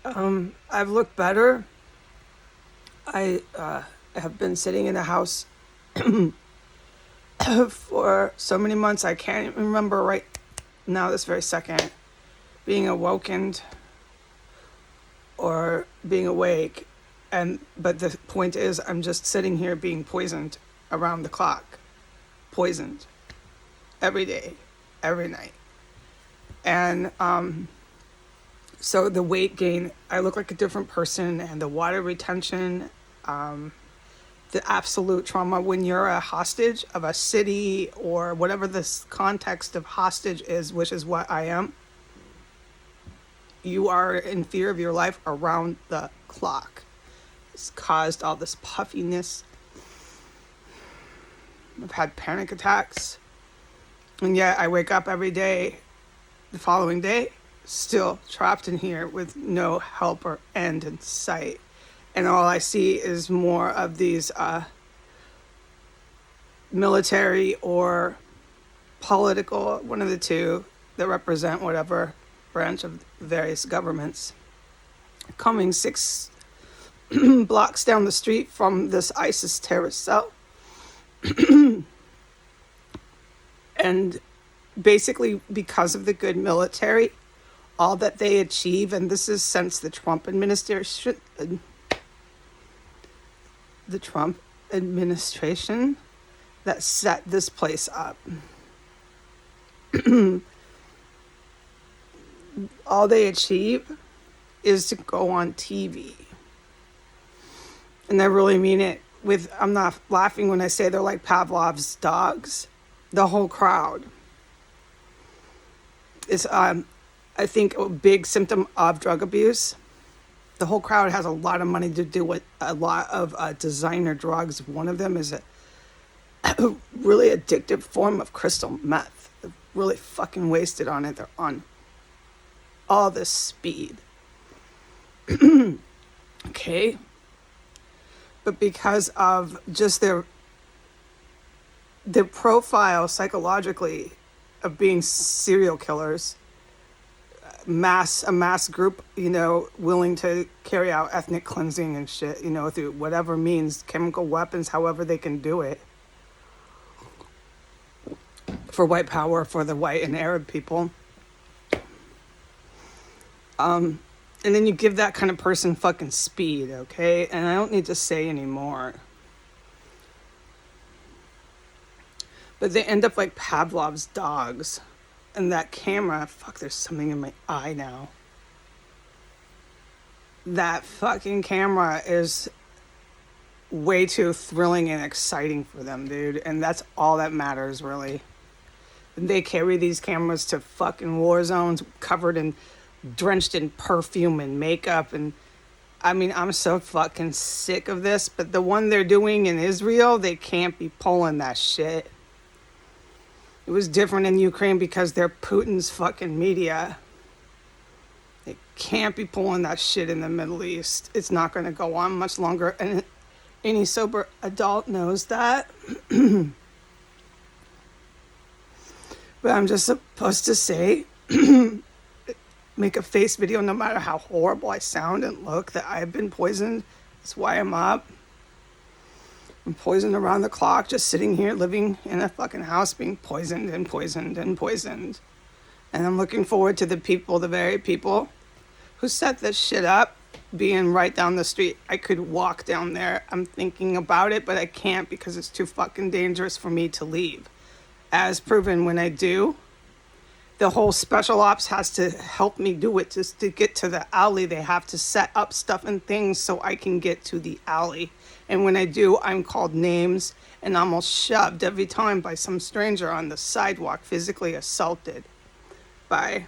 I've looked better. I have been sitting in the house for so many months. I can't even remember right now, this very second, being awakened or being awake. But the point is, I'm just sitting here being poisoned around the clock, poisoned every day, every night, and so the weight gain, I look like a different person, and the water retention, the absolute trauma when you're a hostage of a city or whatever this context of hostage is, which is what I am. You are in fear of your life around the clock. It's caused all this puffiness. I've had panic attacks. And yet I wake up every day, the following day, still trapped in here with no help or end in sight. And all I see is more of these military or political, one of the two, that represent whatever branch of various governments, coming 6 blocks down the street from this ISIS terrorist cell. And basically, because of the good military, all that they achieve, and this is since the Trump administration, that set this place up. All they achieve is to go on TV. And I really mean it I'm not laughing when I say they're like Pavlov's dogs. The whole crowd is, I think, a big symptom of drug abuse. The whole crowd has a lot of money to do with a lot of designer drugs. One of them is a really addictive form of crystal meth. They're really fucking wasted on it. They're on all this speed. Okay? But because of just their profile psychologically of being serial killers, a mass group, willing to carry out ethnic cleansing and shit, through whatever means, chemical weapons, however they can do it, for white power, for the white and Arab people. And then you give that kind of person fucking speed, okay? And I don't need to say anymore. But they end up like Pavlov's dogs. And that camera, fuck, there's something in my eye now. That fucking camera is way too thrilling and exciting for them, dude. And that's all that matters, really. They carry these cameras to fucking war zones drenched in perfume and makeup. And I mean, I'm so fucking sick of this. But the one they're doing in Israel, they can't be pulling that shit. It was different in Ukraine because they're Putin's fucking media. They can't be pulling that shit in the Middle East. It's not going to go on much longer. And any sober adult knows that. But I'm just supposed to say, make a face video no matter how horrible I sound and look, that I've been poisoned. That's why I'm up. I'm poisoned around the clock, just sitting here living in a fucking house being poisoned and poisoned and poisoned. And I'm looking forward to the very people who set this shit up being right down the street. I could walk down there. I'm thinking about it, but I can't because it's too fucking dangerous for me to leave. As proven, when I do, the whole special ops has to help me do it. Just to get to the alley, they have to set up stuff and things so I can get to the alley. And when I do, I'm called names and almost shoved every time by some stranger on the sidewalk, physically assaulted by